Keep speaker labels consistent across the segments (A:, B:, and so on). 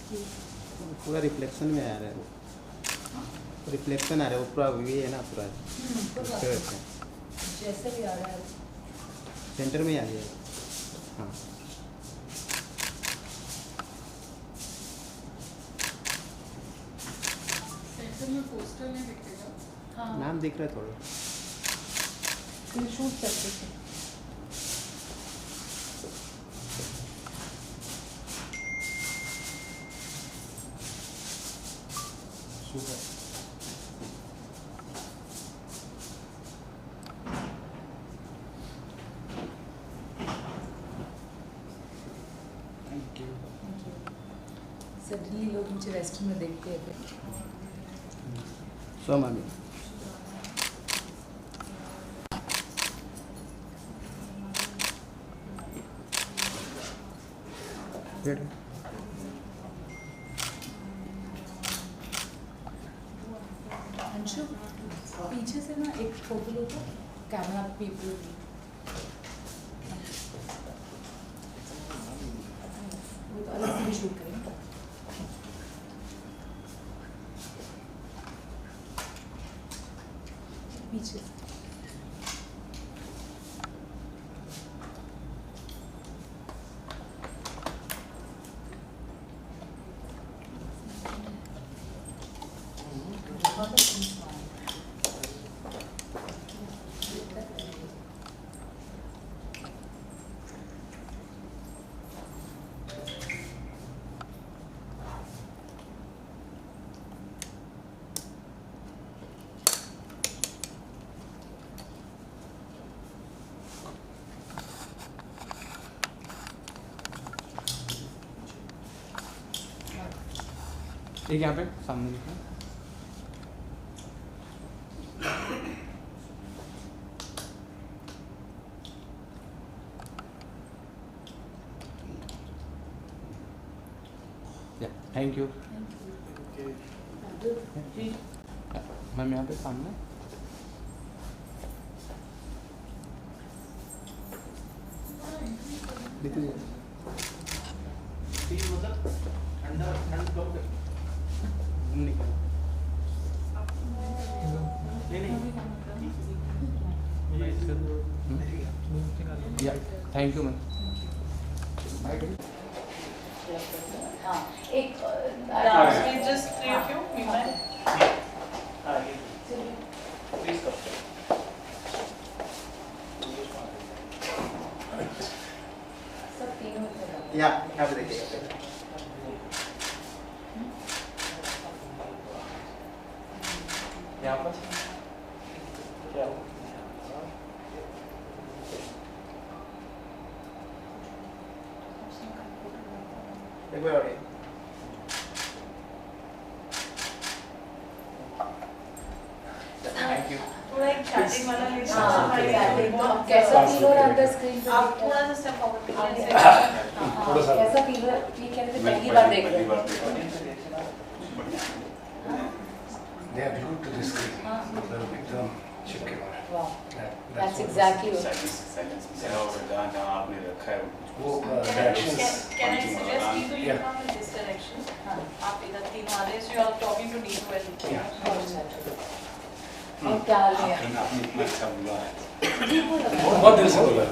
A: पूरा रिफ्लेक्शन में आ रहा है वो, रिफ्लेक्शन आ रहा है वो पूरा, ये है ना पूरा
B: जैसे भी आ रहा है
A: सेंटर में ही आ गया। हाँ
C: सेंटर में पोस्टर नहीं दिखेगा।
B: हाँ
A: नाम दिख रहा है थोड़ा।
B: शूट सकते थे। सडनली लोग मुझे वेस्टर्न में देखते हैं।
A: सो मामी
B: अंशु पीछे से ना एक फोटो लो तो कैमरा पीपल वो तो अलग से शूट करें। पीछे से
A: एक यहाँ पे सामने दिखा। थैंक यू मैम, यहाँ पे सामने थैंक यू मैम।
B: हाँ एक
C: Just three of you, meanwhile.
B: सब तीनों
A: यहाँ पे देखिए यहाँ पर क्या हो एक बार और थैंक यू।
C: थोड़ा एक chatting वाला ले
B: हाँ
C: सकते
B: तो कैसा फील हो रहा है स्क्रीन पे?
C: आप थोड़ा सा step forward कीजिए।
B: कैसा फील हो रहा है? ये कहते थे पहली बार देख रहे हैं।
D: They are glued to the screen. मतलब एकदम चिपके हुए हैं।
B: Wow, that's exactly what.
E: आपने रखा है
D: वो
C: Can
D: reactions.
C: I suggest Neetu you
D: Yeah.
C: come in this direction?
B: हाँ
C: आप इधर तीनों आ रहे हैं, so you are talking to Neetu and
B: और क्या हाल है?
E: आपने इतना अच्छा बोला है।
D: बहुत दिल से बोला।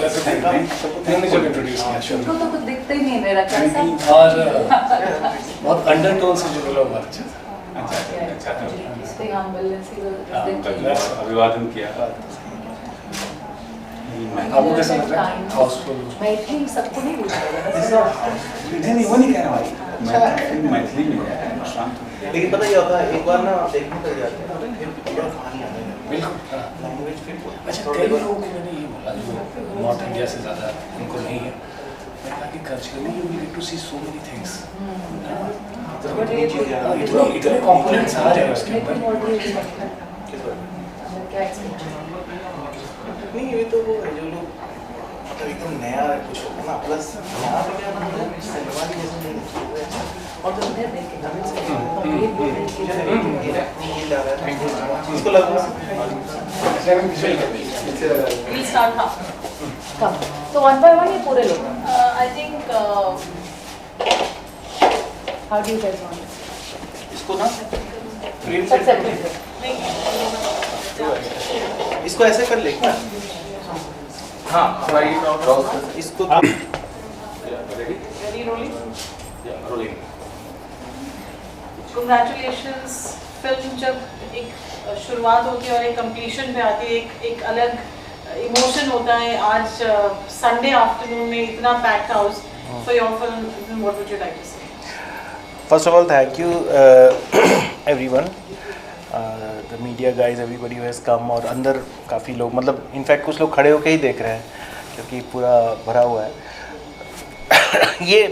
D: वैसे मैंने जब इंट्रोड्यूस किया शो
B: उनको तो कुछ दिखता ही नहीं मेरा कैसा।
D: और बहुत अंडरटोन से जो बोला बहुत अच्छा था।
E: अच्छा था।
B: Stay humble and see the
E: अभिवादन किया।
D: आपको कैसा लग रहा है? हाउसफुल।
B: मैं इतनी सबको नहीं पूछ रहा
E: नहीं वो नहीं कह रहा भाई। मैं मैथिली में है शांत।
A: लेकिन पता क्या होता है, एक बार ना देखने तक जाते हैं फिर पूरा कहानी आता है।
D: बिल्कुल।
A: लैंग्वेज फिर
D: अच्छा कई लोगों को मैंने ये बोला जो नॉर्थ इंडिया से ज़्यादा उनको नहीं है। मैंने कहा कि culturally you get to see so many things. इतने कंपोनेंट्स आ रहे हैं उसके अंदर।
B: क्या एक्सपेक्ट
A: नहीं, ये तो वो है जो लोग मतलब एकदम नया कुछ होगा ना, प्लस यहाँ पे क्या मतलब सिनेमा की जैसे नहीं और जो
B: इधर देख के
A: इसको लगा
C: we'll start now.
B: कम तो वन बाय वन ये पूरे लोग
C: I think
B: How do you guys want it?
A: इसको ना फ्रेम
B: सब
A: सेट
B: separate.
A: इसको ऐसे कर ले क्या?
E: हाँ हमारी क्रॉस
A: इसको
E: ready
C: Ready rolling?
E: Rolling
C: Congratulations. Film जब एक शुरुआत होती है और एक कंप्लीशन पे आती है, एक अलग इमोशन होता है. आज संडे आफ्टरनून में इतना packed house for your film, what would you like to say?
A: First of all, thank you everyone, the media guys, everybody who has come. और अंदर काफ़ी लोग, मतलब इनफैक्ट कुछ लोग खड़े होके ही देख रहे हैं क्योंकि पूरा भरा हुआ है. ये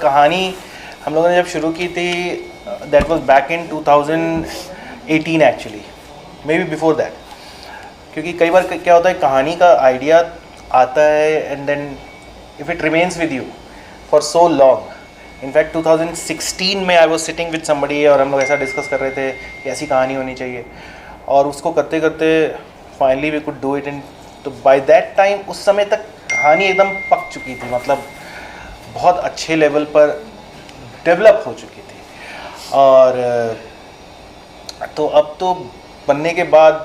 A: कहानी हम लोगों ने जब शुरू की थी, that was back in 2018 actually, may be before that. क्योंकि कई बार क्या होता है, कहानी का आइडिया आता है and then if it remains with you for so long. In fact 2016 में I was sitting with somebody और हम लोग ऐसा डिस्कस कर रहे थे कि ऐसी कहानी होनी चाहिए, और उसको करते करते finally we could do it. इन तो बाय दैट टाइम उस समय तक कहानी एकदम पक चुकी थी, मतलब बहुत अच्छे लेवल पर डेवलप हो चुकी थी. और तो अब तो बनने के बाद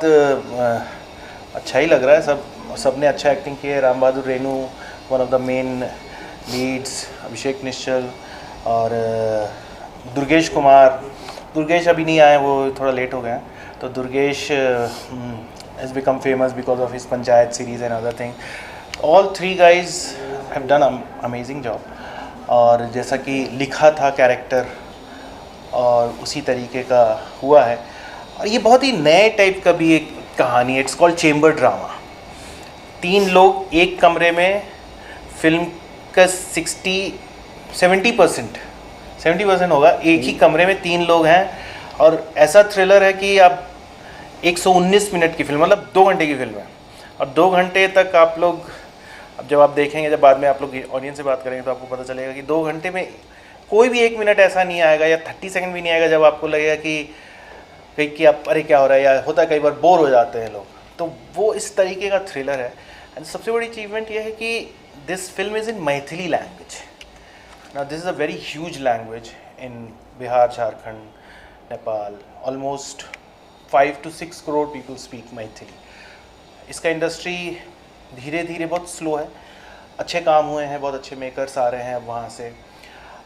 A: अच्छा ही लग रहा है. सबने अच्छा एक्टिंग की है. Ram Bahadur Renu one of the main leads, Abhishek Nishchal और दुर्गेश कुमार. दुर्गेश अभी नहीं आए, वो थोड़ा लेट हो गए हैं. तो Durgesh has become famous because of his panchayat series and other thing. All three guys have done amazing job. और जैसा कि लिखा था कैरेक्टर और उसी तरीके का हुआ है. और ये बहुत ही नए टाइप का भी एक कहानी है. It's called chamber drama. 3 लोग एक कमरे में, फिल्म का 70% होगा, एक ही कमरे में 3 लोग हैं. और ऐसा थ्रिलर है कि आप 119 मिनट की फिल्म, मतलब 2 घंटे की फिल्म है. और 2 घंटे तक आप लोग, अब जब आप देखेंगे, जब बाद में आप लोग ऑडियंस से बात करेंगे तो आपको पता चलेगा कि 2 घंटे में कोई भी 1 मिनट ऐसा नहीं आएगा या 30 सेकंड भी नहीं आएगा जब आपको लगेगा कि आप अरे क्या हो रहा है, या होता है कई बार बोर हो जाते हैं लोग. तो वो इस तरीके का थ्रिलर है. एंड सबसे बड़ी अचीवमेंट ये है कि this film is in Maithili language. Now this is a very huge language in Bihar, Jharkhand, Nepal. Almost 5 to 6 crore people speak Maithili. इसका इंडस्ट्री धीरे धीरे बहुत स्लो है. अच्छे काम हुए हैं, बहुत अच्छे मेकर्स आ रहे हैं वहाँ से,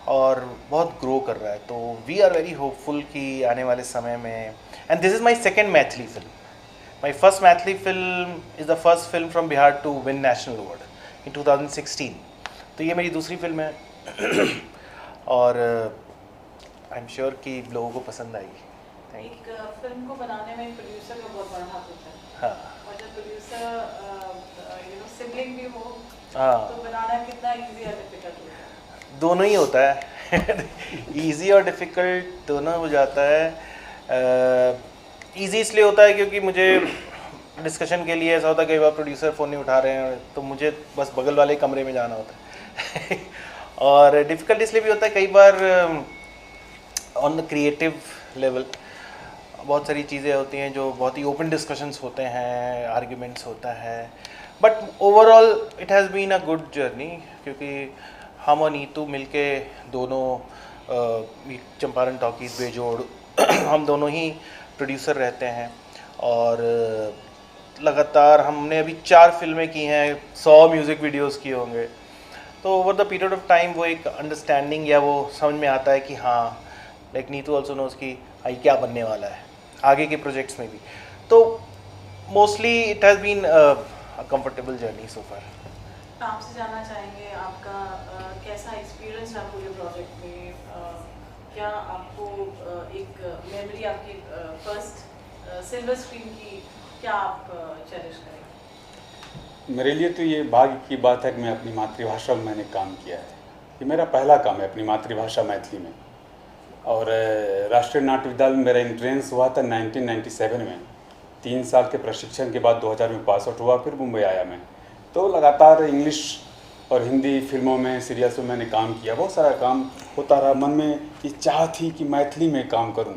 A: और बहुत ग्रो कर रहा है. तो वी आर वेरी होपफुल कि आने वाले समय में, and this is my second Maithili film. My first Maithili film is the first film from Bihar to win national award in 2016. तो ये मेरी दूसरी फिल्म है. और आई एम श्योर कि लोगों को पसंद आएगी. Thank you.
C: एक फिल्म को बनाने में प्रोड्यूसर का बहुत बड़ा हाथ होता है.
A: हाँ
C: और जब प्रोड्यूसर सिबलिंग भी हो,
A: हाँ,
C: तो बनाना कितना इजी या डिफिकल्ट होता है?
A: दोनों ही होता है. इजी और डिफ़िकल्ट दोनों हो जाता है. इजी इसलिए होता है क्योंकि मुझे डिस्कशन के लिए ऐसा होता है, कई बार प्रोड्यूसर फ़ोन नहीं उठा रहे हैं तो मुझे बस बगल वाले कमरे में जाना होता है. और डिफ़िकल्ट इसलिए भी होता है कई बार ऑन द क्रिएटिव लेवल बहुत सारी चीज़ें होती हैं जो बहुत ही ओपन डिस्कशंस होते हैं, आर्ग्यूमेंट्स होता है. But overall it has been a good journey, क्योंकि हम और नीतू मिलके दोनों चंपारण टॉकीज़ बेजोड़ हम दोनों ही प्रोड्यूसर रहते हैं. और लगातार हमने अभी 4 फिल्में की हैं, 100 म्यूज़िक वीडियोस किए होंगे. तो over the period of time वो एक अंडरस्टैंडिंग या वो समझ में आता है कि हाँ, लाइक नीतू ऑल्सो नोज कि आई क्या बनने वाला है आगे के प्रोजेक्ट्स में भी. तो mostly it has been a comfortable journey so far.
C: आपसे जानना चाहेंगे आपका कैसा एक्सपीरियंस रहा पूरे प्रोजेक्ट में. क्या आपको एक मेमोरी आपकी फर्स्ट सिल्वर स्क्रीन की क्या आप चेरिश करेंगे?
E: मेरे लिए तो ये भाग्य की बात है कि मैं अपनी मातृभाषा में मैंने काम किया है. ये मेरा पहला काम है अपनी मातृभाषा मैथिली में. और राष्ट्रीय नाट्य विद्यालय में मेरा एंट्रेंस हुआ था 1997 में. 3 साल के प्रशिक्षण के बाद 2000 में पास आउट हुआ, फिर मुंबई आया मैं. तो लगातार इंग्लिश और हिंदी फिल्मों में, सीरियल्स में मैंने काम किया. बहुत सारा काम होता रहा. मन में ये चाह थी कि मैथिली में काम करूं,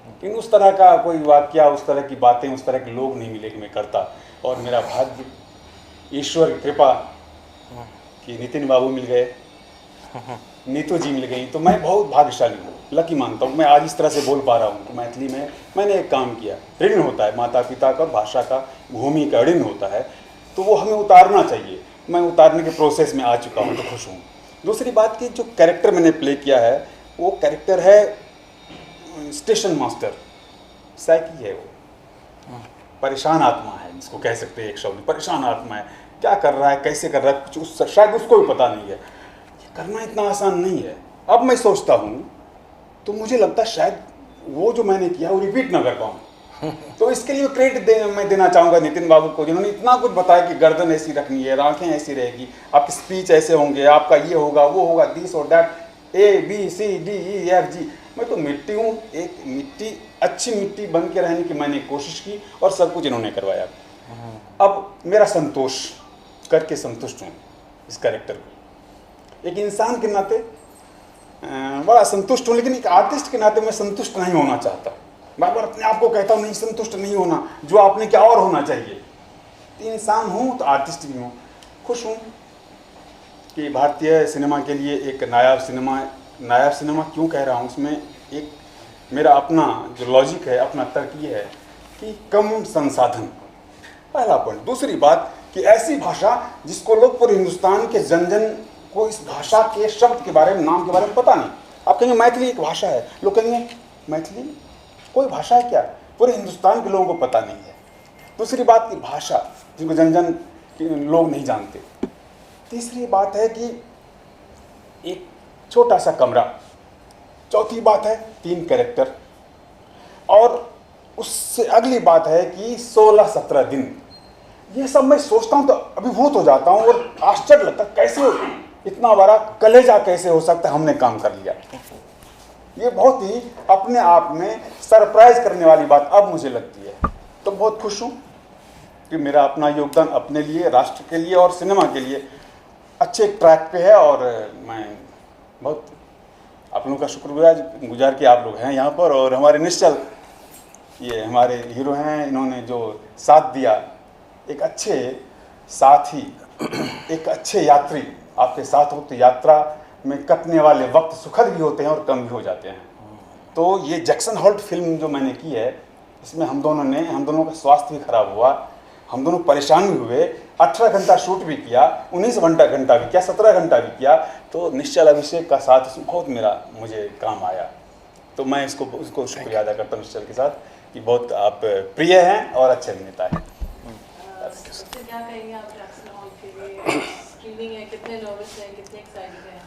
E: लेकिन उस तरह का कोई वाक्य, उस तरह की बातें, उस तरह के लोग नहीं मिले कि मैं करता. और मेरा भाग्य, ईश्वर की कृपा कि नितिन बाबू मिल गए, नीतू जी मिल गई, तो मैं बहुत भाग्यशाली हूँ. लकी मानता हूँ मैं आज इस तरह से बोल पा रहा हूँ कि मैथिली में मैंने एक काम किया। ऋण होता है माता पिता का और भाषा का, भूमि का ऋण होता है, तो वो हमें उतारना चाहिए। मैं उतारने के प्रोसेस में आ चुका हूँ, तो खुश हूँ। दूसरी बात कि जो कैरेक्टर मैंने प्ले किया है वो कैरेक्टर है स्टेशन मास्टर, साइकी है वो, परेशान आत्मा है, जिसको कह सकते हैं एक शब्द, परेशान आत्मा है। क्या कर रहा है, कैसे कर रहा है, कुछ शायद उसको भी पता नहीं है। ये करना इतना आसान नहीं है। अब मैं सोचता हूँ तो मुझे लगता है शायद वो जो मैंने किया वो रिपीट ना कर पाऊँ। तो इसके लिए क्रेडिट मैं देना चाहूँगा नितिन बाबू को, जिन्होंने इतना कुछ बताया कि गर्दन ऐसी रखनी है, आंखें ऐसी रहेगी, आपकी स्पीच ऐसे होंगे, आपका ये होगा वो होगा, दिस और दैट, ABCDEFG। मैं तो मिट्टी हूँ, एक मिट्टी, अच्छी मिट्टी बन के रहने की मैंने कोशिश की और सब कुछ इन्होंने करवाया। अब मेरा संतोष करके संतुष्ट हूँ इस कैरेक्टर को। एक इंसान के नाते बड़ा संतुष्ट हूँ, लेकिन एक आर्टिस्ट के नाते मैं संतुष्ट नहीं होना चाहता। बार बार अपने आप को कहता हूँ नहीं, संतुष्ट नहीं होना, जो आपने क्या और होना चाहिए। तो इंसान हूँ तो आर्टिस्ट भी हूँ। खुश हूँ कि भारतीय सिनेमा के लिए एक नायाब सिनेमा क्यों कह रहा हूँ, उसमें एक मेरा अपना जो लॉजिक है, अपना तर्क ये है कि कम संसाधन, पहला पॉइंट। दूसरी बात कि ऐसी भाषा जिसको लोग पूरे हिंदुस्तान के जन जन को इस भाषा के शब्द के बारे में, नाम के बारे में पता नहीं। आप कहेंगे मैथिली एक भाषा है, लोग कहेंगे मैथिली कोई भाषा है क्या, पूरे हिंदुस्तान के लोगों को पता नहीं है। दूसरी बात की भाषा जिनको जन जन लोग नहीं जानते। तीसरी बात है कि एक छोटा सा कमरा। चौथी बात है 3 कैरेक्टर। और उससे अगली बात है कि 16-17 दिन। ये सब मैं सोचता हूँ तो अभिभूत हो जाता हूँ और आश्चर्य लगता है कैसे इतना बड़ा कलेजा कैसे हो सकता है, हमने काम कर लिया। ये बहुत ही अपने आप में सरप्राइज करने वाली बात अब मुझे लगती है। तो बहुत खुश हूँ कि मेरा अपना योगदान अपने लिए, राष्ट्र के लिए और सिनेमा के लिए अच्छे ट्रैक पे है। और मैं बहुत आप लोगों का शुक्रगुजार कि आप लोग हैं यहाँ पर। और हमारे निश्चल, ये हमारे हीरो हैं, इन्होंने जो साथ दिया, एक अच्छे साथी, एक अच्छे यात्री आपके साथ हो तो यात्रा में कटने वाले वक्त सुखद भी होते हैं और कम भी हो जाते हैं। तो ये जैक्सन हॉल्ट फिल्म जो मैंने की है, इसमें हम दोनों का स्वास्थ्य भी खराब हुआ, हम दोनों परेशान भी हुए। 18 घंटा शूट भी किया, 19 घंटा भी किया, 17 घंटा भी किया। तो निश्चल अभिषेक का साथ इसमें बहुत मुझे काम आया। तो मैं उसको शुक्रिया अदा करता हूँ निश्चल के साथ कि बहुत आप प्रिय हैं और अच्छे अभिनेता हैं।
C: क्या कहेंगे आप जैक्सन हॉल के लिए? स्क्रीनिंग है, कितने नर्वस हैं, कितने एक्साइटेड हैं?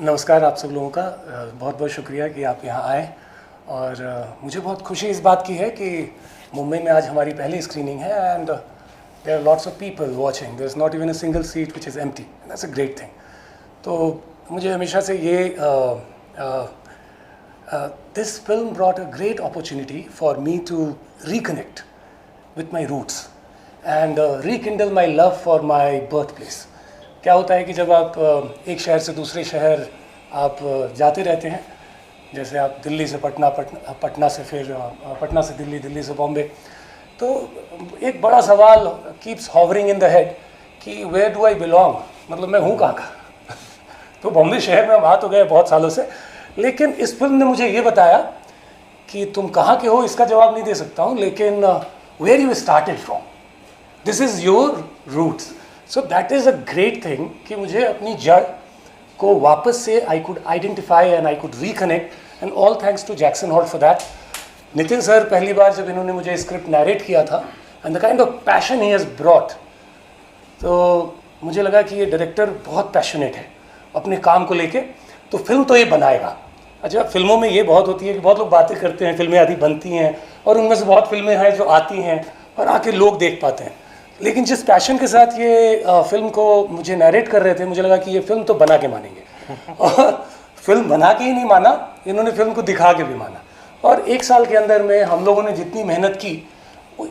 D: नमस्कार आप सब लोगों का, बहुत बहुत शुक्रिया कि आप यहाँ आए। और मुझे बहुत खुशी इस बात की है कि मुंबई में आज हमारी पहली स्क्रीनिंग है and there are lots of people watching, there is not even a single seat which is empty, that's a great thing. तो मुझे हमेशा से ये this film brought a great opportunity for me to reconnect with my roots and rekindle my love for my birthplace। क्या होता है कि जब आप एक शहर से दूसरे शहर आप जाते रहते हैं, जैसे आप दिल्ली से पटना, पटना से फिर पटना से दिल्ली, दिल्ली से बॉम्बे, तो एक बड़ा सवाल keeps hovering in the head कि वेयर डू आई बिलोंग, मतलब मैं हूँ कहाँ का। तो बॉम्बे शहर में हम आ तो गए बहुत सालों से, लेकिन इस फिल्म ने मुझे ये बताया कि तुम कहाँ के हो इसका जवाब नहीं दे सकता हूँ, लेकिन where you started from, this is your roots. So that is a great thing कि मुझे अपनी जड़ को वापस से I could identify and I could reconnect, and all thanks to Jackson Halt for that. Nitin sir पहली बार जब इन्होंने मुझे स्क्रिप्ट नैरेट किया था and the kind of passion he has brought, तो मुझे लगा कि ये डायरेक्टर बहुत पैशनेट है अपने काम को लेके, तो फिल्म तो ये बनाएगा। अच्छा, फिल्मों में ये बहुत होती है कि बहुत लोग बातें करते हैं, फिल्में आदि बनती हैं और उनमें से बहुत फिल्में हैं जो आती हैं और आके लोग देख पाते हैं, लेकिन जिस पैशन के साथ ये फिल्म को मुझे नैरेट कर रहे थे, मुझे लगा कि ये फिल्म तो बना के मानेंगे। और फिल्म बना के ही नहीं माना, इन्होंने फिल्म को दिखा के भी माना। और 1 साल के अंदर में हम लोगों ने जितनी मेहनत की,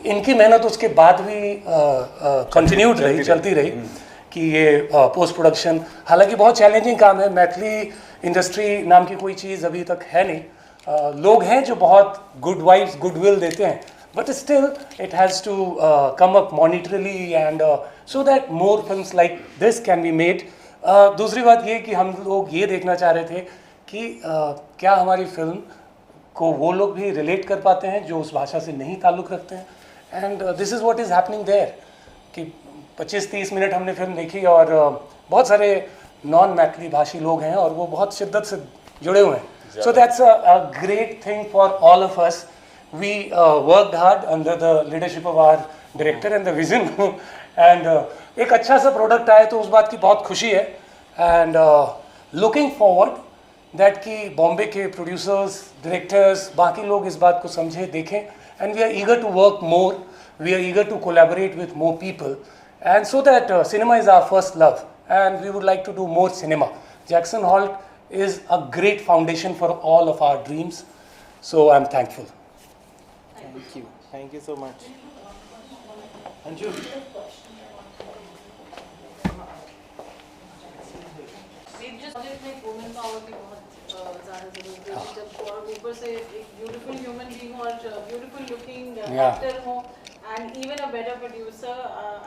D: इनकी मेहनत उसके बाद भी कंटिन्यूड रही, चलती रही कि ये पोस्ट प्रोडक्शन, हालांकि बहुत चैलेंजिंग काम है। मैथिली इंडस्ट्री नाम की कोई चीज़ अभी तक है नहीं। लोग हैं जो बहुत गुड वाइब्स, गुडविल देते हैं, but still it has to come up monetarily and so that more films like this can be made। दूसरी बात ये कि हम लोग ये देखना चाह रहे थे कि क्या हमारी फिल्म को वो लोग भी रिलेट कर पाते हैं जो उस भाषा से नहीं ताल्लुक़ रखते हैं, and this is what is happening there कि 25-30 मिनट हमने फिल्म देखी और बहुत सारे नॉन मैथिली भाषी लोग हैं और वो बहुत शिद्दत से जुड़े हुए हैं. So that's a great thing for all of us. We worked hard under the leadership of our director and the vision and एक अच्छा सा प्रोडक्ट आए तो उस बात की बहुत खुशी है. एंड लुकिंग फॉरवर्ड दैट कि बॉम्बे के प्रोड्यूसर्स, डायरेक्टर्स, बाकी लोग इस बात को समझे, देखें, and we are eager to work more, we are eager to collaborate with more people, and so that cinema is our first love and we would like to do more cinema. Jackson Holt is a great foundation for all of our dreams, so I'm thankful.
A: Thank you so much. Anju.
C: Project में women power की बहुत ज़्यादा ज़रूरत है, जब और ऊपर से एक ब्यूटीफुल ह्यूमन बीइंग और ब्यूटीफुल लुकिंग एक्टर हो and even a better producer.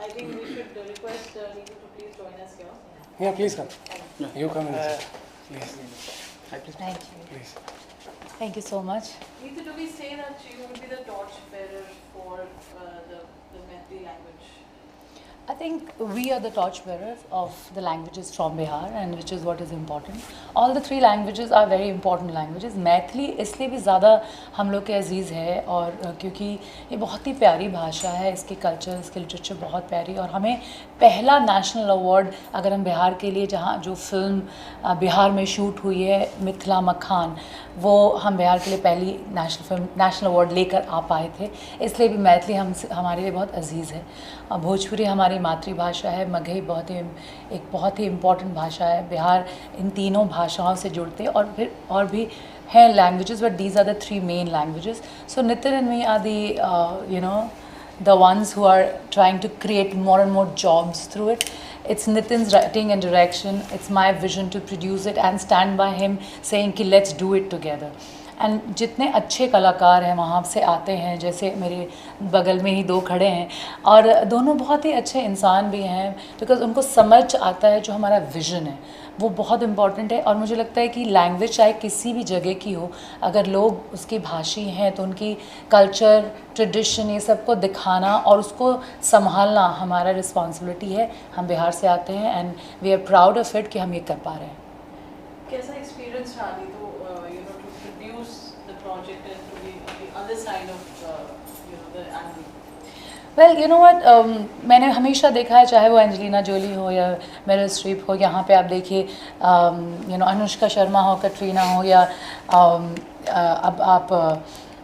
C: I think we should request Neetu to please join us here.
D: Yeah, please come. You come in. Please.
F: Thank you.
D: Please.
F: Thank you so much.
C: Neetu, do we say that you will be the torch bearer for the Maithili language?
F: I think we are the torch bearers of the languages from Bihar, and which is what is important. All the three languages are very important languages. Maithili इसलिए भी ज़्यादा हम लोग के अजीज़ है और क्योंकि ये बहुत ही प्यारी भाषा है, इसकी कल्चर, इसकी लिटरेचर बहुत प्यारी, और हमें पहला नेशनल अवार्ड अगर हम बिहार के लिए, जहाँ जो फिल्म बिहार में शूट हुई है मिथिला मखान, वो हम बिहार के लिए पहली नेशनल अवार्ड लेकर आ पाए थे. इसलिए भी मैथिली हमारे लिए बहुत अजीज़ है. भोजपुरी हमारी मातृभाषा है, मगही बहुत ही इम्पॉर्टेंट भाषा है. बिहार इन तीनों भाषाओं से जुड़ते और फिर और भी हैं languages, but these are the three main languages. So Nitin and me are the the ones who are trying to create more and more jobs through it. It's Nitin's writing and direction. It's my vision to produce it and stand by him saying कि let's do it together. And जितने अच्छे कलाकार हैं वहाँ से आते हैं, जैसे मेरे बगल में ही दो खड़े हैं, और दोनों बहुत ही अच्छे इंसान भी हैं, बिकॉज उनको समझ आता है जो हमारा विज़न है वो बहुत इम्पॉर्टेंट है. और मुझे लगता है कि लैंग्वेज चाहे किसी भी जगह की हो, अगर लोग उसके भाषी हैं तो उनकी कल्चर, ट्रेडिशन, ये सब को दिखाना और उसको संभालना हमारा रिस्पॉन्सिबिलिटी है. हम बिहार से आते हैं and we are proud of it कि हम ये कर पा रहे हैं.
C: कैसा एक्सपीरियंस रहा Neetu to produce the project and to be on the other side of the angle?
F: Well you know what, मैंने हमेशा देखा है, चाहे वो एंजेलिना जोली हो या मेरिल स्ट्रीप हो, यहाँ पे आप देखिए अनुष्का शर्मा हो, कटरीना हो, या अब आप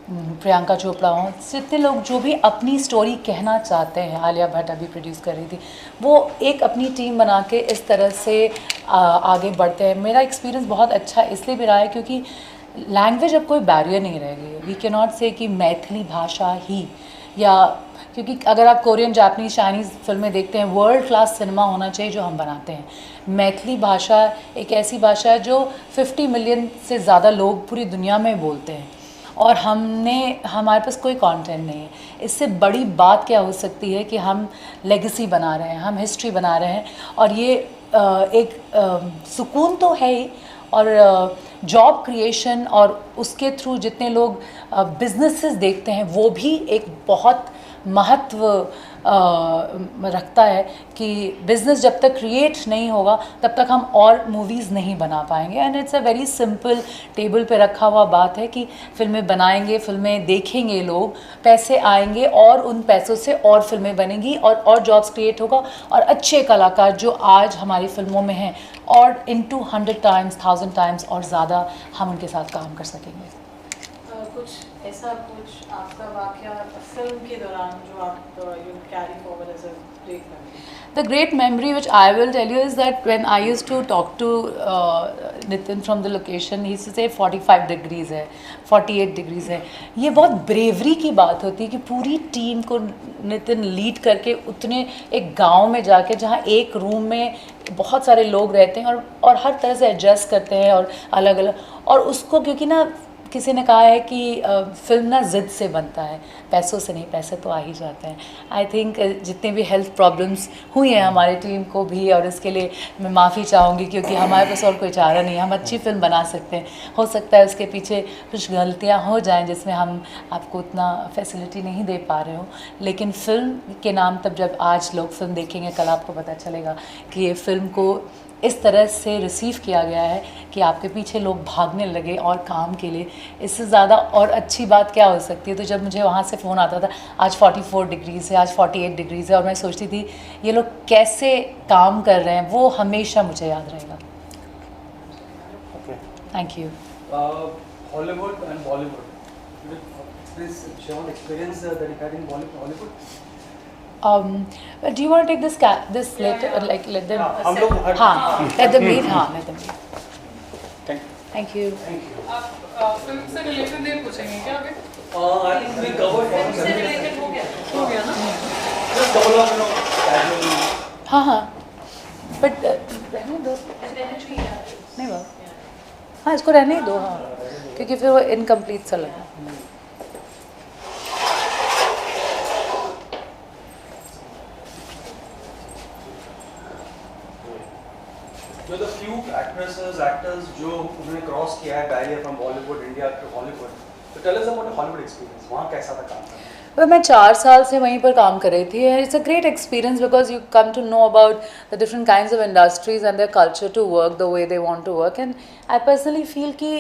F: प्रियंका चोपड़ा हो, जितने लोग जो भी अपनी स्टोरी कहना चाहते हैं, आलिया भट्ट अभी प्रोड्यूस कर रही थी, वो एक अपनी टीम बना के इस तरह से आगे बढ़ते हैं. मेरा एक्सपीरियंस बहुत अच्छा इसलिए भी रहा है क्योंकि लैंग्वेज अब कोई बैरियर नहीं रह गई है. वी कैन नॉट से कि मैथिली भाषा ही, या क्योंकि अगर आप कोरियन, जापानीज़, चाइनीज़ फिल्में देखते हैं, वर्ल्ड क्लास सिनेमा होना चाहिए जो हम बनाते हैं. मैथिली भाषा एक ऐसी भाषा है जो 50 मिलियन से ज़्यादा लोग पूरी दुनिया में बोलते हैं, और हमारे पास कोई कंटेंट नहीं है. इससे बड़ी बात क्या हो सकती है कि हम लेगेसी बना रहे हैं, हम हिस्ट्री बना रहे हैं, और ये एक सुकून तो है ही, और जॉब क्रिएशन और उसके थ्रू जितने लोग बिजनेसेस देखते हैं वो भी एक बहुत महत्व रखता है कि बिज़नेस जब तक क्रिएट नहीं होगा तब तक हम और मूवीज़ नहीं बना पाएंगे. And it's a very simple table पे रखा हुआ बात है कि फिल्में बनाएंगे, फिल्में देखेंगे लोग, पैसे आएंगे और उन पैसों से और फिल्में बनेंगी और जॉब्स क्रिएट होगा, और अच्छे कलाकार जो आज हमारी फिल्मों में हैं और इनटू 100 टाइम्स 1000 टाइम्स और ज़्यादा हम उनके साथ काम कर सकेंगे.
C: कुछ आपका वाकया फिल्म के दौरान जो आप carry forward as a great memory?
F: The great memory which I will tell you is that when I used to talk to Nitin from the location, he used to say 45 degrees है, 48 degrees है. ये बहुत bravery की बात होती है कि पूरी टीम को नितिन लीड करके उतने एक गांव में जाके, जहाँ एक रूम में बहुत सारे लोग रहते हैं और हर तरह से एडजस्ट करते हैं और अलग अलग, और उसको क्योंकि ना किसी ने कहा है कि फ़िल्म ना ज़िद से बनता है, पैसों से नहीं, पैसे तो आ ही जाते हैं। आई थिंक जितने भी हेल्थ प्रॉब्लम्स हुई हैं हमारी टीम को भी, और इसके लिए मैं माफ़ी चाहूँगी क्योंकि हमारे पास और कोई चारा नहीं है। हम अच्छी फ़िल्म बना सकते हैं, हो सकता है उसके पीछे कुछ गलतियाँ हो जाएं जिसमें हम आपको उतना फैसिलिटी नहीं दे पा रहे हो, लेकिन फ़िल्म के नाम तब जब आज लोग फ़िल्म देखेंगे, कल आपको पता चलेगा कि ये फ़िल्म को इस तरह से रिसीव किया गया है कि आपके पीछे लोग भागने लगे और काम के लिए। इससे ज़्यादा और अच्छी बात क्या हो सकती है। तो जब मुझे वहाँ से फ़ोन आता था आज 44 डिग्रीज़ है, आज 48 डिग्रीज़ है, और मैं सोचती थी ये लोग कैसे काम कर रहे हैं, वो हमेशा मुझे याद रहेगा। Thank you.
G: Hollywood and Bollywood. This Sean experience that you had in Hollywood.
F: Do you want to take this later? Like let them.
A: हम लोग
F: हाँ, let them leave. हाँ, let them leave. Thank you.
B: आप film से related नहीं पूछेंगे क्या अभी?
G: I think we covered all
C: से रिलेटेड हो गया ना?
G: just couple of casual.
F: हाँ हाँ, but रहने दो, नहीं बाबा, हाँ इसको रहने ही दो, हाँ, क्योंकि फिर वो इनकम्प्लीट सा लगा।
G: जो the few actresses, actors जो उन्होंने क्रॉस किया है barrier from Bollywood India to Hollywood, तो tell us about Hollywood experience, वहाँ कैसा था काम करना?
F: मैं 4 साल से वहीं पर काम कर रही थी। It's a great experience because you come to know about the different kinds of industries and their culture to work the way they want to work, and I personally feel कि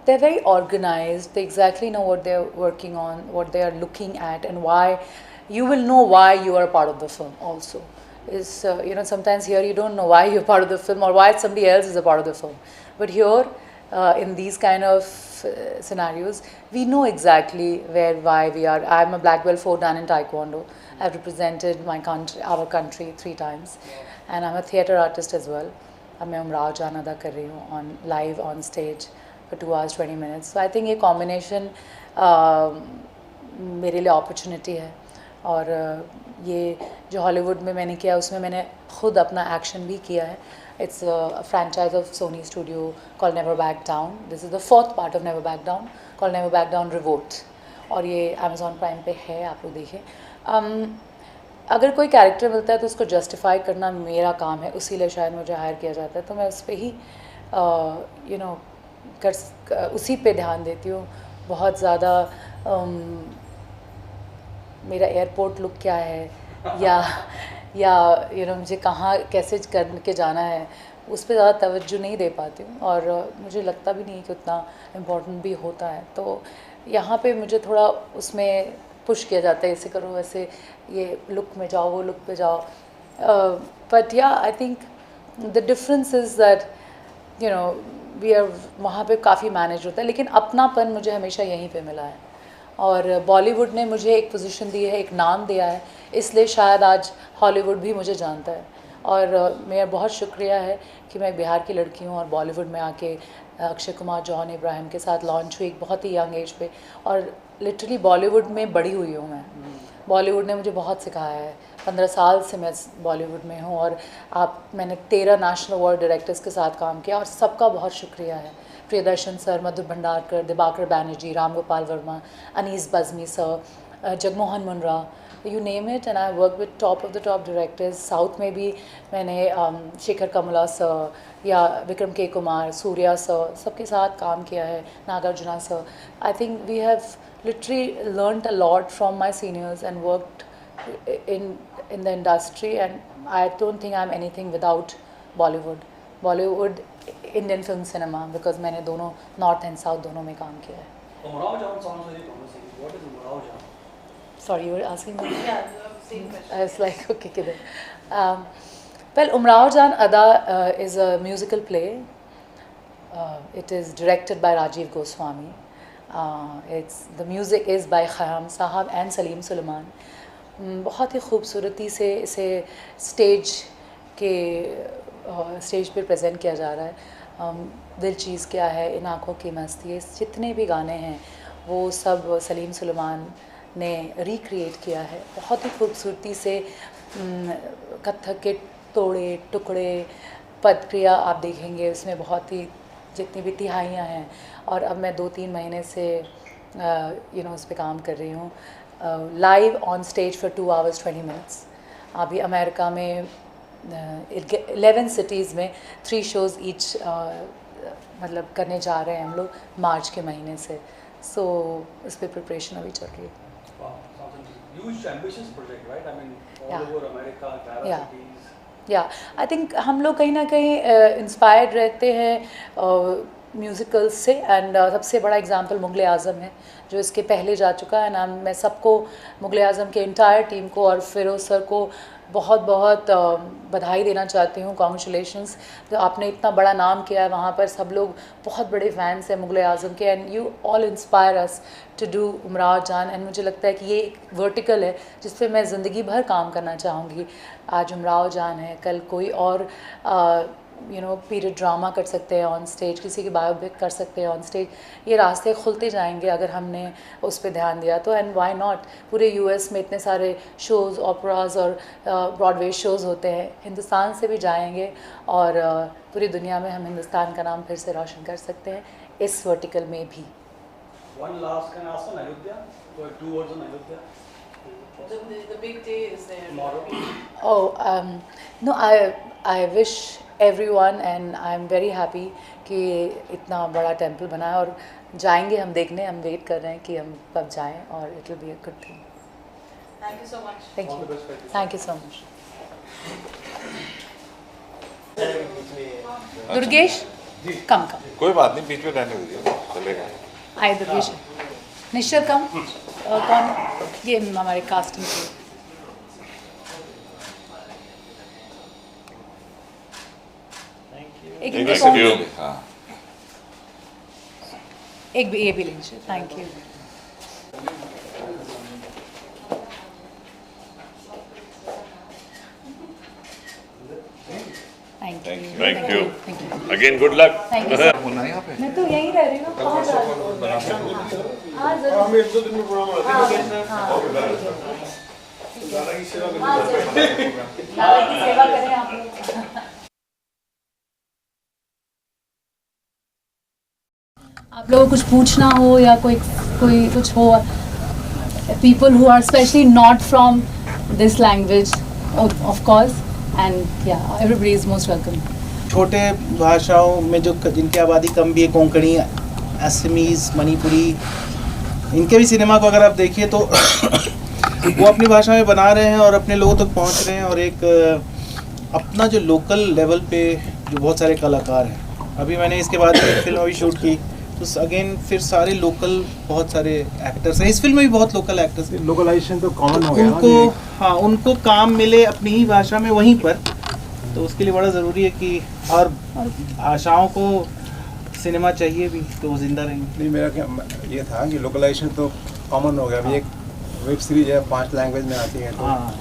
F: they're very organized, they exactly know what they're working on, what they are looking at, and why. You will know why you are a part of the film also. Is sometimes here you don't know why you're part of the film or why somebody else is a part of the film, but here in these kind of scenarios we know exactly why we are. I'm a black belt 4 dan in Taekwondo. I've represented my country, our country 3 times, and I'm a theatre artist as well. अब मैं उमराव जान अदा कर रही हूँ on live on stage for 2 hours 20 minutes. So I think ये combination मेरे लिए opportunity है, और ये जो हॉलीवुड में मैंने किया उसमें मैंने खुद अपना एक्शन भी किया है. It's a franchise of Soni studio call never back down. This is the 4th part of never back down call never back down revolt, और ये अमेज़ॉन प्राइम पे है, आप लोग देखें. अगर कोई कैरेक्टर मिलता है तो उसको जस्टिफाई करना मेरा काम है, उसी लिए शायद मुझे हायर किया जाता है, तो मैं उस पर ही उसी पे ध्यान देती हूँ बहुत ज़्यादा. मेरा एयरपोर्ट लुक क्या है या मुझे कहाँ कैसे करके जाना है, उस पर ज़्यादा तवज्जो नहीं दे पाती हूँ, और मुझे लगता भी नहीं कि उतना इम्पोर्टेंट भी होता है. तो यहाँ पे मुझे थोड़ा उसमें पुश किया जाता है, ऐसे करो वैसे, ये लुक में जाओ, वो लुक पे जाओ. But yeah I think the difference is that we are वहाँ पे काफ़ी मैनेज होता है, लेकिन अपनापन मुझे हमेशा यहीं पे मिला है. और बॉलीवुड ने मुझे एक पोजीशन दी है, एक नाम दिया है, इसलिए शायद आज हॉलीवुड भी मुझे जानता है. और मेरा बहुत शुक्रिया है कि मैं बिहार की लड़की हूँ और बॉलीवुड में आके अक्षय कुमार, जॉन इब्राहिम के साथ लॉन्च हुई एक बहुत ही यंग एज पे, और लिटरली बॉलीवुड में बड़ी हुई हूँ मैं. बॉलीवुड ने मुझे बहुत सिखाया है. 15 साल से मैं बॉलीवुड में हूँ, और मैंने 13 नेशनल अवार्ड डायरेक्टर्स के साथ काम किया, और सबका बहुत शुक्रिया है. Priyadarshan sir, Madhu Bhandarkar, Dibakar Banerjee, Ram Gopal Varma, Anees Bazmee sir, Jagmohan Mundhra, you name it, and I work with top of the top directors. South में भी मैंने शेखर कमला सर या विक्रम के कुमार, सूर्या सर, सबके साथ काम किया है, Nagarjuna sir. I think we have literally learned a lot from my seniors and worked in the industry, and I don't think I'm anything without Bollywood, Indian film cinema, because मैंने दोनों north and south दोनों में काम किया है.
G: Umrao Jahan sounds very promising. What is Umrao Jahan?
F: Sorry, you were asking me?
C: Yeah, same question.
F: I was like, okay, kidder. Well, Umrao Jahan Ada is a musical play. It is directed by Rajiv Goswami. The music is by Khayyam Sahab and Salim Sulaiman. बहुत ही खूबसूरती से इसे stage पे present किया जा रहा है. दिल चीज़ क्या है, इन आँखों की मस्ती, जितने भी गाने हैं वो सब सलीम सुलेमान ने रिक्रिएट किया है बहुत ही खूबसूरती से. कत्थक के तोड़े टुकड़े, पद क्रिया आप देखेंगे उसमें बहुत ही जितनी भी तिहाइयाँ हैं, और अब मैं 2-3 महीने से उस पर काम कर रही हूँ live on stage for 2 hours 20 minutes। अभी अमेरिका में 11 सिटीज़ में 3 shows ईच मतलब करने जा रहे हैं हम लोग मार्च के महीने से। सो इस पर प्रिपरेशन अभी चल रही है।
G: Wow, sounds interesting. Huge ambitious project, right? I mean, all
F: Yeah.
G: over America, 11
F: Yeah.
G: cities.
F: या आई थिंक हम लोग कहीं ना कहीं इंस्पायर्ड रहते हैं म्यूज़िकल्स से, एंड सबसे बड़ा एग्जांपल मुग़ल आज़म है जो इसके पहले जा चुका है। ना मैं सबको मुग़ल आज़म के इंटायर टीम को और फिरोज़ सर को बहुत बहुत बधाई देना चाहती हूँ, कॉन्ग्रेचुलेशंस। तो आपने इतना बड़ा नाम किया है वहाँ पर, सब लोग बहुत बड़े फ़ैन्स हैं मुग़ल आज़म के, and you all inspire us to do Umrao Jaan. And मुझे लगता है कि ये एक वर्टिकल है जिस पे मैं ज़िंदगी भर काम करना चाहूँगी। आज उमराव जान है, कल कोई और पीरियड ड्रामा कर सकते हैं ऑन स्टेज, किसी की बायोपिक कर सकते हैं ऑन स्टेज। ये रास्ते खुलते जाएंगे अगर हमने उस पर ध्यान दिया तो। एंड वाई नॉट, पूरे यूएस में इतने सारे शोज़, ओपराज और ब्रॉडवे शोज़ होते हैं, हिंदुस्तान से भी जाएंगे और पूरी दुनिया में हम हिंदुस्तान का नाम फिर से रोशन कर सकते हैं इस वर्टिकल में भी।
G: One last can I ask on Ayodhya? 2 words on Ayodhya.
C: The big day is there.
G: Tomorrow.
F: No, I wish everyone and I am very happy कि इतना बड़ा टेम्पल बना है, और जाएंगे हम देखने, हम वेट कर रहे हैं कि हम कब जाएं, और it will be a good thing.
C: Thank you so much.
F: Thank
G: All the
F: you,
G: best for you.
F: Thank you so much. Durgesh कम
H: कोई बात नहीं, बीच में रहने दीजिए, चलेगा।
F: आए दुर्गेश। निश्चय कम कौन, ये हमारे कास्टिंग के। एक इनके
H: एक
F: कौन-
H: व्यू, हाँ।
F: एक ये भी लीजिए, thank you. Thank you,
H: Thank you.
F: Thank you.
H: Again, good luck.
F: Thank you, sir.
H: होना यहाँ पे।
F: मैं तो यहीं रह रही हूँ, हाँ जरूर। हाँ जरूर, हाँ हाँ ठीक है। हाँ जरूर, लाला की सेवा करें आप लोग। आप लोगों को कुछ पूछना हो या कोई कुछ हो, people who are especially not from this language, of course, and yeah, everybody is most welcome.
A: छोटे भाषाओं में जो जिनकी आबादी कम भी है, कोंकणी, असमीज़, मणिपुरी, इनके भी सिनेमा को अगर आप देखिए तो वो अपनी भाषा में बना रहे हैं और अपने लोगों तक पहुंच रहे हैं, और एक अपना जो लोकल लेवल पे जो बहुत सारे कलाकार हैं। अभी मैंने इसके बाद एक फिल्म अभी शूट की, तो अगेन फिर सारे लोकल बहुत सारे एक्टर्स हैं। इस फिल्म में भी बहुत लोकल एक्टर्स हैं।
I: लोकलाइजेशन तो कॉमन हो गया ना
A: उनको,
I: ये।
A: हाँ, उनको काम मिले अपनी ही भाषा में वहीं पर, तो उसके लिए बड़ा ज़रूरी है कि और भाषाओं को सिनेमा चाहिए भी तो वो जिंदा रहेंगे।
I: नहीं, मेरा क्या ये था कि लोकलाइजेशन तो कॉमन हो गया। अभी एक वेब सीरीज है 5 लैंग्वेज में आती है, तो
A: हाँ,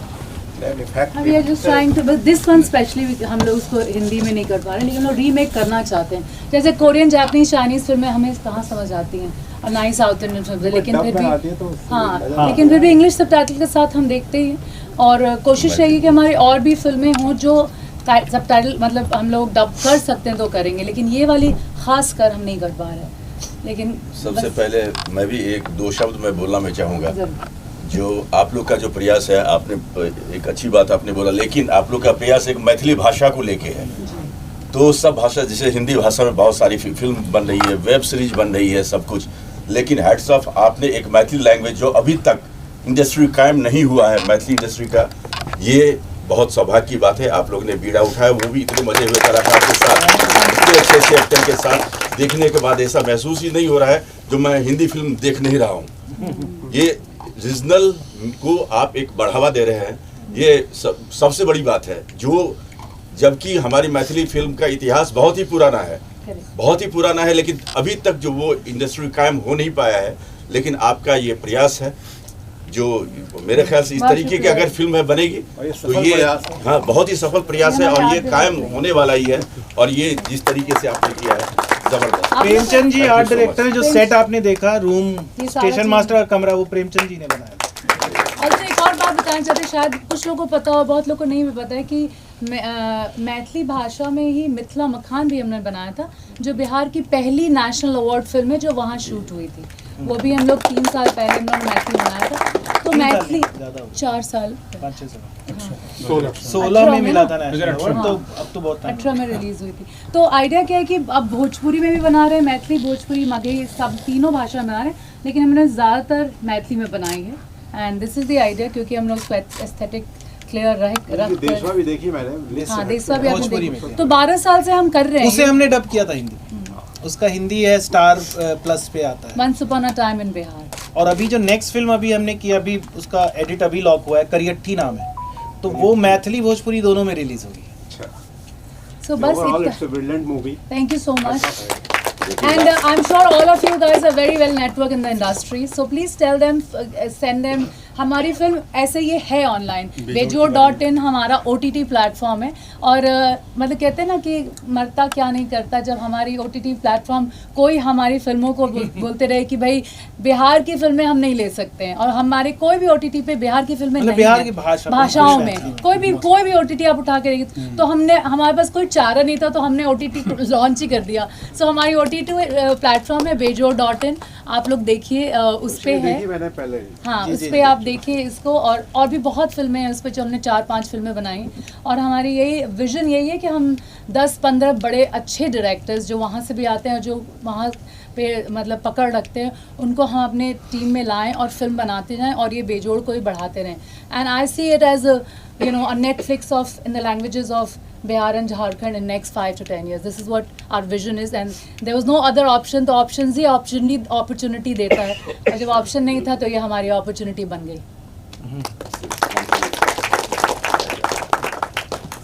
I: effect
F: we are just trying to, but this one specially हम लोग उसको हिंदी में नहीं कर पा रहे, लेकिन लोग रीमेक करना चाहते हैं। जैसे कोरियन, जापानीज, चाइनीज़ फिल्में हमें कहाँ समझ आती हैं, और ना ही साउथ इंडियन फिल्म, लेकिन फिर भी हाँ, लेकिन फिर भी इंग्लिश सबटाइटल के साथ हम देखते ही हैं। और कोशिश रहेगी कि हमारी और भी फिल्में हों जो सबटाइटल मतलब हम लोग डब कर सकते हैं तो करेंगे, लेकिन ये वाली खास कर हम नहीं कर पा रहे। लेकिन
J: सबसे पहले मैं भी 1-2 शब्द में बोलना मैं चाहूँगा।
F: जरूर।
J: जो आप लोग का जो प्रयास है, आपने एक अच्छी बात आपने बोला, लेकिन आप लोग का प्रयास एक मैथिली भाषा को लेके है। तो सब भाषा, जैसे हिंदी भाषा में बहुत सारी फिल्म बन रही है, वेब सीरीज बन रही है, सब कुछ, लेकिन हैट्स ऑफ, आपने एक मैथिली लैंग्वेज जो अभी तक इंडस्ट्री कायम नहीं हुआ है मैथिली इंडस्ट्री का, ये बहुत सौभाग्य की बात है। आप लोग ने बीड़ा उठाया, वो भी इतने मजे हुए कलाकार के साथ, इतने अच्छे से एक्टर के साथ। देखने के बाद ऐसा महसूस ही नहीं हो रहा है जो मैं हिंदी फिल्म देख नहीं रहा हूँ। ये रीजनल को आप एक बढ़ावा दे रहे हैं, ये सबसे बड़ी बात है। जो जबकि हमारी मैथिली फिल्म का इतिहास बहुत ही पुराना है, बहुत ही पुराना है, लेकिन अभी तक जो वो इंडस्ट्री कायम हो नहीं पाया है। लेकिन आपका ये प्रयास है, जो मेरे ख्याल से इस तरीके की अगर फिल्म बनेगी तो ये हाँ बहुत ही सफल प्रयास है, और ये कायम होने वाला ही है। और ये जिस तरीके से आपने किया है, जबरदस्त।
A: प्रेमचंद जी आर्ट डायरेक्टर, जो सेट आपने देखा, रूम, स्टेशन मास्टर का कमरा, वो प्रेमचंद जी ने बनाया।
F: और तो एक और बात बताना चाहते, शायद कुछ लोगों को पता हो, बहुत लोगों को नहीं भी पता है कि मैथिली भाषा में ही मिथिला मखान भी हमने बनाया था, जो बिहार की पहली नेशनल अवार्ड फिल्म है जो वहाँ शूट हुई थी। वो भी हम लोग 3 साल पहले हम लोग मैथिली बनाया था। तो मैथिली 4 साल
A: 16 में मिला था नेशनल अवार्ड, तो अब तो बहुत
F: 18 में रिलीज हुई थी। तो आइडिया क्या है कि अब भोजपुरी में भी बना रहे हैं, मैथिली, भोजपुरी, मगही, सब तीनों भाषा में बना रहे हैं, लेकिन हमने ज़्यादातर मैथिली में बनाई है। And this is the idea, क्योंकि हम लोग एस्थेटिक क्लियर रख
I: देशवा भी देखी मैंने।
F: हाँ, देशवा भी आपने देखी। तो 12 साल से हम कर रहे हैं।
A: उसे हमने डब किया था हिंदी, उसका हिंदी है स्टार प्लस पे आता है,
F: once upon a time in Bihar.
A: और अभी जो नेक्स्ट फिल्म अभी हमने की, अभी उसका एडिट अभी लॉक हुआ है, करियट्ठी नाम है, तो वो मैथिली भोजपुरी दोनों में रिलीज होगी।
F: So बस
I: it's a brilliant movie.
F: Thank you so much. And I'm sure all of you guys are very well networked in the industry. So please tell them, send them. हमारी फिल्म ऐसे ये है online, बेजोड़.in हमारा OTT platform है। और मतलब कहते हैं ना कि मरता क्या नहीं करता, जब हमारी OTT प्लेटफॉर्म कोई हमारी फिल्मों को बोलते रहे कि भाई बिहार की फिल्में हम नहीं ले सकते हैं, और हमारे कोई भी OTT पे बिहार की फिल्में नहीं
A: बिहार
F: है,
A: की
F: भाषाओं में कोई भी OTT आप उठा के देखिए, तो हमने, हमारे पास कोई चारा नहीं था, तो हमने OTT लॉन्च ही कर दिया। सो हमारी OTT प्लेटफॉर्म है बेजोड़.in, आप लोग देखिए, उस पे है,
I: मैंने पहले,
F: हाँ उस पे आप देखिए इसको। और भी बहुत फिल्में हैं उस पे, जो हमने 4-5 फिल्में बनाई। और हमारी यही विजन यही है कि हम 10-15 बड़े अच्छे डायरेक्टर्स जो वहाँ से भी आते हैं, जो वहाँ पे मतलब पकड़ रखते हैं, उनको हम अपने टीम में लाएं और फिल्म बनाते जाएं, और ये बेजोड़ को ही बढ़ाते रहें। And I see it as a Netflix of in the languages of Bihar and Jharkhand in next 5 to 10 years. This is what our vision is, and there was no other option. तो options ही opportunity देता है, और जब option नहीं था तो ये हमारी opportunity बन गई।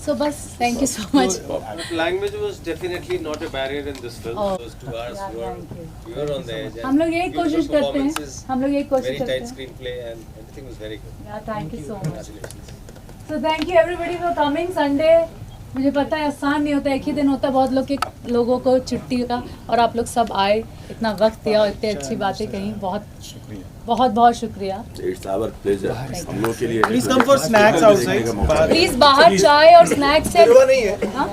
F: So बस, thank you so much.
K: Language was definitely not a barrier in this film. Those 2 hours we were on the edge.
F: हम लोग यही कोशिश करते हैं,
K: Very tight screenplay and everything was very good.
F: Yeah, thank you so much. So thank you everybody for coming. Sunday मुझे पता है आसान नहीं होता, एक ही दिन होता है बहुत लोगों को छुट्टी का, और आप लोग सब आए, इतना वक्त दिया और इतनी अच्छी बातें कही, बहुत शुक्रिया।
J: It's our pleasure. हम लोग के लिए
A: Please come for snacks outside.
F: Please बाहर चाय और स्नैक्स से
A: नहीं है।
F: हाँ?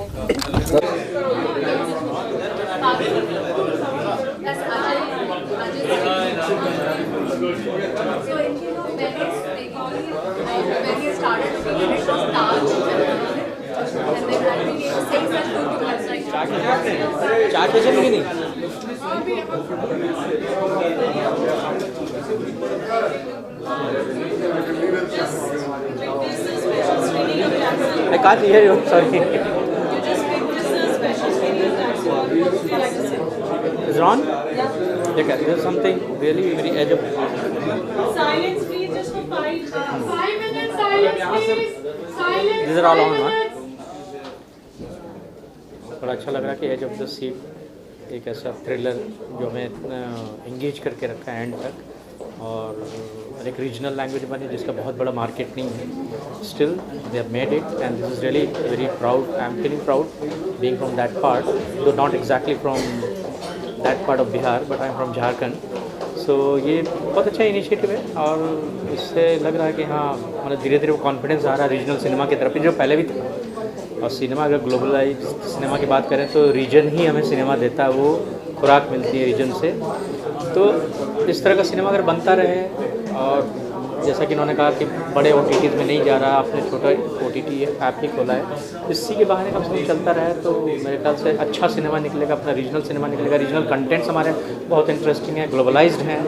G: चार बजे भी नहीं। I can't hear you. Sorry. Is it on? Yeah. There's something really very edge of.
C: Silence, please, just for 5 minutes. Silence, please. Silence.
G: These are all on, huh? बड़ा अच्छा लग रहा है कि एज ऑफ द सीट एक ऐसा thriller जो हमें इंगेज करके रखा है एंड तक, और एक रीजनल लैंग्वेज बनी जिसका बहुत बड़ा मार्केट नहीं है, still they have made it and this is really very proud. I am feeling proud being from that part, though not exactly from that part of Bihar, but I am from Jharkhand. So ये बहुत अच्छा initiative है, और इससे लग रहा है कि हाँ मतलब धीरे धीरे वो कॉन्फिडेंस आ रहा है रीजनल सिनेमा की तरफ, जो पहले भी था। और सिनेमा अगर ग्लोबलाइज सिनेमा की बात करें तो रीजन ही हमें सिनेमा देता है, वो खुराक मिलती है रीजन से। तो इस तरह का सिनेमा अगर बनता रहे, और जैसा कि इन्होंने कहा कि बड़े OTTs में नहीं जा रहा, आपने छोटा OTT ऐप ही खोला है, इसी के बहाने कम से कम चलता रहे तो मेरे ख्याल से अच्छा सिनेमा निकलेगा, अपना रीजनल सिनेमा निकलेगा। रीजनल कंटेंट्स हमारे बहुत इंटरेस्टिंग है, ग्लोबलाइज्ड हैं,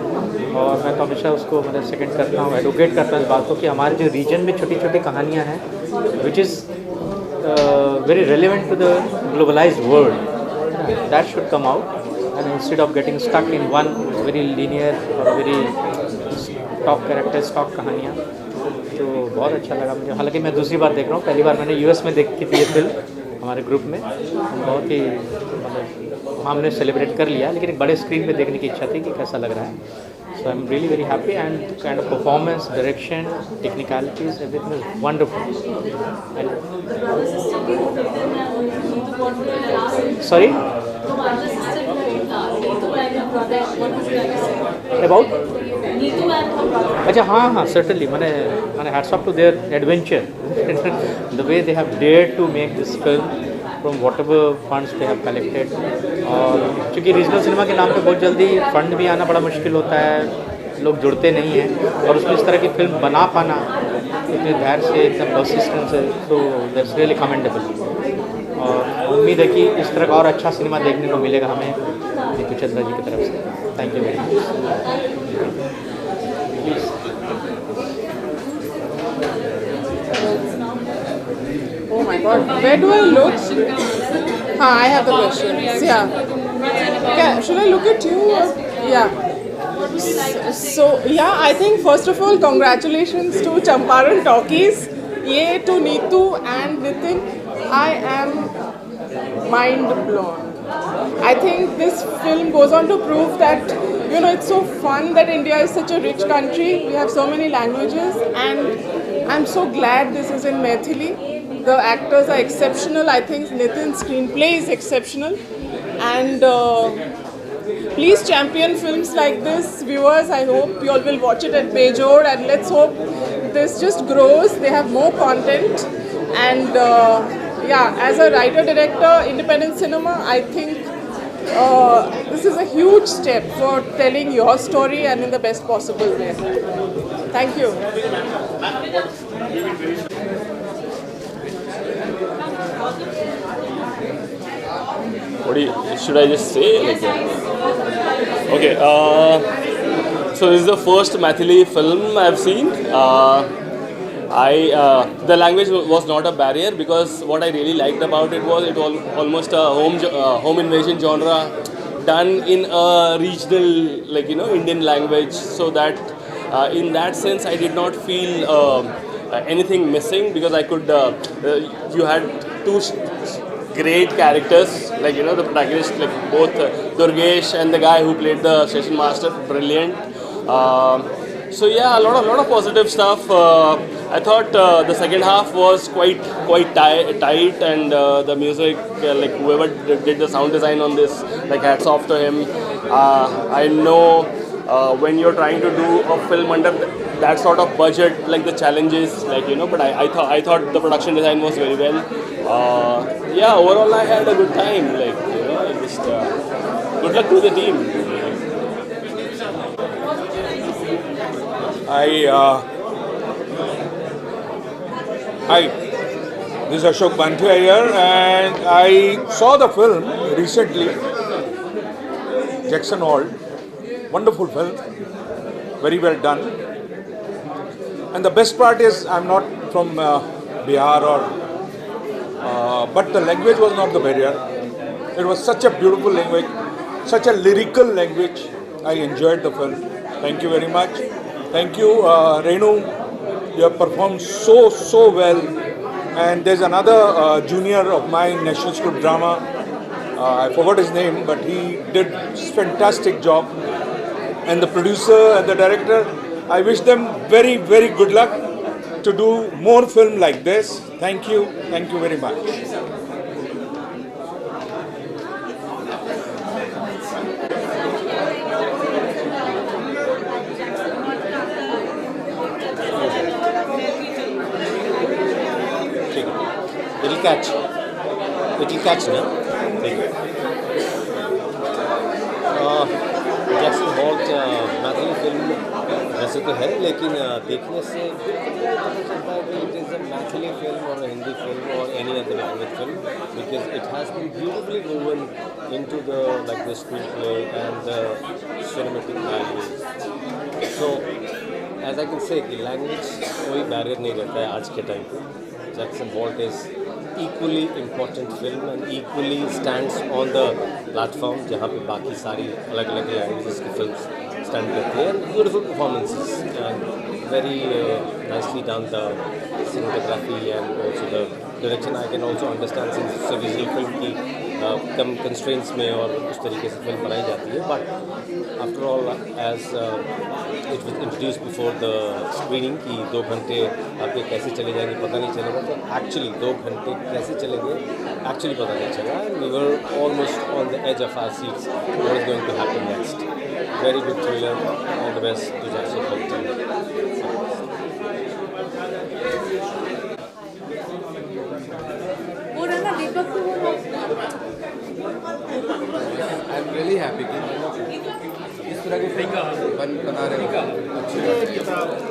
G: और मैं तो हमेशा उसको मतलब सेकेंड करता हूँ, एडवोकेट करता हूँ इस बात को कि हमारे जो रीजन में छोटी छोटी कहानियाँ हैं which is very relevant to the globalized world, that should come out, and instead of getting stuck in one very linear or very stock character, stock कहानियाँ। तो बहुत अच्छा लगा मुझे। हालांकि मैं दूसरी बार देख रहा हूँ, पहली बार मैंने US में देखी थी ये फिल्म हमारे ग्रुप में, बहुत ही मतलब हमने सेलिब्रेट कर लिया, लेकिन एक बड़े स्क्रीन पे देखने की इच्छा थी कि कैसा लग रहा है। So I'm really very happy, and kind of performance, direction, technicalities, everything is wonderful. Sorry? About?
B: Neetu and
G: अच्छा हाँ हाँ certainly मैंने hats off to their adventure the way they have dared to make this film from whatever funds they have collected और क्योंकि regional cinema के नाम पे बहुत जल्दी फंड भी आना बड़ा मुश्किल होता है, लोग जुड़ते नहीं हैं और उसमें इस तरह की फिल्म बना पाना इतने धैर्य से एकदम परसिस्टेंस से, तो दैट्स रियली कमेंडेबल और उम्मीद है कि इस तरह का और अच्छा सिनेमा देखने को मिलेगा हमें नीतू चंद्रा जी की तरफ से। Thank you very much.
L: Oh my god, where do I look? I have the questions. Yeah. Should I look at you? Yeah. So, I think first of all, congratulations to Champaran Talkies. To Neetu and Nitin. I am mind blown. I think this film goes on to prove that, it's so fun that India is such a rich country. We have so many languages, and I'm so glad this is in Maithili. The actors are exceptional. I think Nitin's screenplay is exceptional. And please champion films like this. Viewers, I hope you all will watch it at Bejor, and let's hope this just grows. They have more content. And as a writer-director, independent cinema, I think this is a huge step for telling your story and in the best possible way. Thank you.
M: Should I just say? Okay. So this is the first Maithili film I've seen. The language was not a barrier because what I really liked about it was almost a home invasion genre done in a regional Indian language, so that in that sense I did not feel anything missing because I could you had two great characters, the protagonist, both Durgesh and the guy who played the station master, brilliant. So a lot of positive stuff. I thought the second half was quite tight, and the music, whoever did the sound design on this, hats off to him. I know when you're trying to do a film under that sort of budget, the challenges, but I thought the production design was very well. Overall I had a good time, just good luck to the team.
N: Hi, this is Ashok Banthia here, and I saw the film recently, Jackson Hole. Wonderful film, very well done. And the best part is I'm not from Bihar but the language was not the barrier. It was such a beautiful language, such a lyrical language. I enjoyed the film. Thank you very much. Thank you, Renu. You have performed so well. And there's another junior of mine, National School of Drama. I forgot his name, but he did a fantastic job. And the producer and the director, I wish them very, very good luck to do more film like this. Thank you very much.
K: It'll catch now. Thank you. Jackson Halt Maithili film वैसे तो है, लेकिन देखने से चलता है कि it is a Maithili film और हिंदी फिल्म और any other language film, because it has been beautifully woven into the screenplay and the cinematic values. So as I can say कि लैंग्वेज कोई बैरियर नहीं रहता है आज के टाइम पे. Jackson halt is equally important film and equally stands on the platform जहाँ पे बाकी सारी अलग अलग लैंग्वेजेस की फिल्म्स स्टैंड करती हैं. Beautiful performances and very nicely done the cinematography and also the direction. I can also understand since it's a visual film की कम कंस्ट्रेंट्स में और उस तरीके से फिल्म बनाई जाती है, but after all as it was introduce before the screening कि 2 घंटे आपके कैसे चले जाएंगे पता नहीं चलेगा, तो एक्चुअली 2 घंटे कैसे चले गए एक्चुअली पता नहीं चला. We were almost on the edge of our seats, what is going to happen next. Very good thriller, all the best to Jasoos film.
O: I am really happy कि इस तरह की फिल्म बना रहे हो.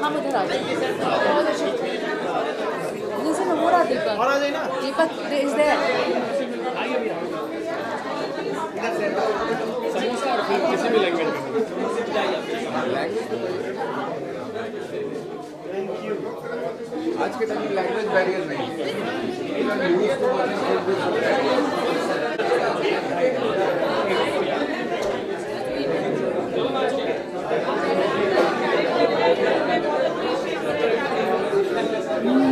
F: हम उधर आ जाए. Listen, हो रहा दीपक. और आ जाए ना. दीपक is there.
M: समोसा और फिल्म किसी भी लैंग्वेज में.
O: आज के टाइम में लैंग्वेज बैरियर नहीं है.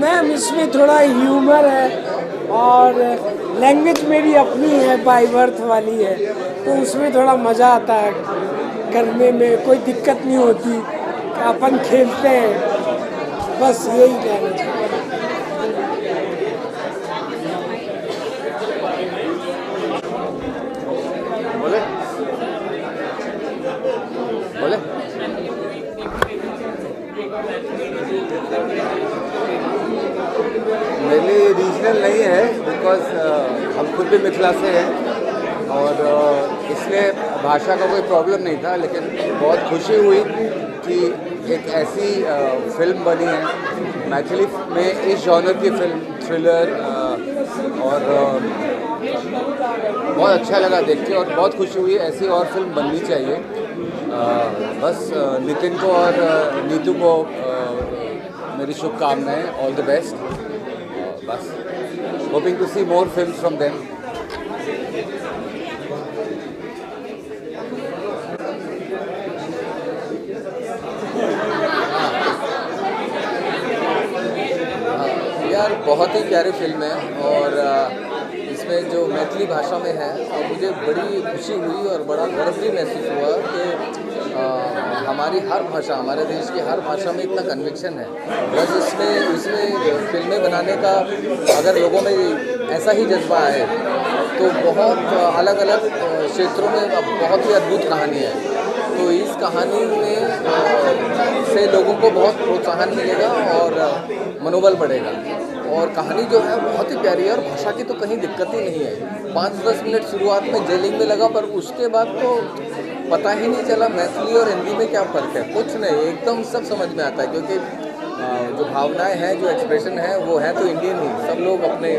P: मैम इसमें थोड़ा ह्यूमर है और लैंग्वेज मेरी अपनी है, बाय बर्थ वाली है, तो उसमें थोड़ा मज़ा आता है करने में, कोई दिक्कत नहीं होती, अपन खेलते हैं, बस यही लैंग्वेज है.
O: बोले बोले मेरे लिए रीजनल नहीं है, बिकॉज हम खुद भी मिथिला से हैं और इसलिए भाषा का कोई प्रॉब्लम नहीं था, लेकिन बहुत खुशी हुई कि एक ऐसी फिल्म बनी है मैथिली में, इस जॉनर की फिल्म थ्रिलर, और बहुत अच्छा लगा देख के और बहुत खुशी हुई. ऐसी और फिल्म बननी चाहिए. बस नितिन को और नीतू को मेरी शुभकामनाएं. All the best. बस hoping to see more films from them. यार बहुत ही प्यारी फिल्म है और इसमें जो मैथिली भाषा में है, और मुझे बड़ी खुशी हुई और बड़ा गर्व भी महसूस हुआ कि हमारी हर भाषा, हमारे देश की हर भाषा में इतना कन्विक्शन है. बस इसमें फिल्में बनाने का अगर लोगों में ऐसा ही जज्बा है तो बहुत अलग अलग क्षेत्रों में बहुत ही अद्भुत कहानी है. तो इस कहानी में से लोगों को बहुत प्रोत्साहन मिलेगा और मनोबल बढ़ेगा. और कहानी जो है बहुत ही प्यारी है और भाषा की तो कहीं दिक्कत ही नहीं है. 5-10 मिनट शुरुआत में जेलिंग में लगा, पर उसके बाद तो पता ही नहीं चला मैथिली और हिंदी में क्या फ़र्क है. कुछ नहीं, एकदम सब समझ में आता है, क्योंकि जो भावनाएं हैं, जो एक्सप्रेशन है, वो है तो इंडियन ही. सब लोग अपने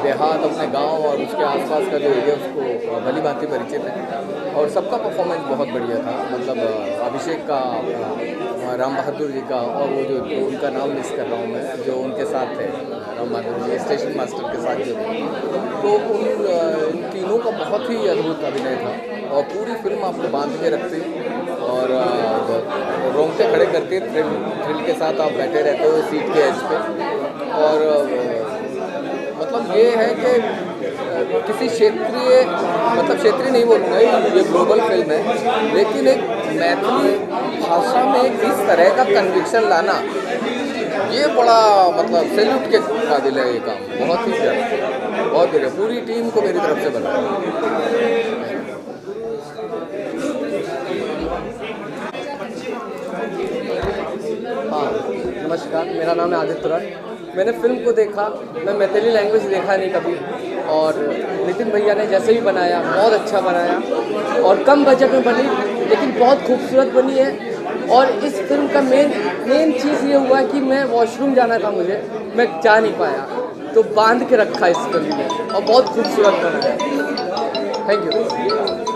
O: देहात, अपने गांव और उसके आसपास का जो एरिया उसको भली भांति परिचित है. और सबका परफॉर्मेंस बहुत बढ़िया था. मतलब अभिषेक का, राम बहादुर जी का, और वो जो उनका नाम मिस कर रहा हूँ मैं, जो उनके साथ थे, राम बहादुर जी स्टेशन मास्टर के साथ जो थे, तो उन तीनों का बहुत ही अद्भुत अभिनय था. और पूरी फिल्म आपको बांध के रखती और रोंगटे खड़े करती है. थ्रिल के साथ आप बैठे रहते हो सीट के एज पे. और मतलब ये है कि किसी क्षेत्रीय, मतलब क्षेत्रीय नहीं बोलूँगा, ये ग्लोबल फिल्म है, लेकिन एक मैथिली भाषा में इस तरह का कन्विक्शन लाना, ये बड़ा मतलब सैल्यूट के काबिल है. ये काम बहुत ही प्यारा, बहुत बढ़िया. पूरी टीम को मेरी तरफ से बनाया.
Q: हाँ, नमस्कार, मेरा नाम है आदित्य राय. मैंने फिल्म को देखा, मैं मैथिली लैंग्वेज देखा नहीं कभी, और नितिन भैया ने जैसे भी बनाया बहुत अच्छा बनाया और कम बजट में बनी, लेकिन बहुत खूबसूरत बनी है. और इस फिल्म का मेन चीज़ ये हुआ कि मैं वॉशरूम जाना था मुझे, मैं जा नहीं पाया, तो बांध के रखा इस फिल्म में और बहुत खूबसूरत बना है. Thank you.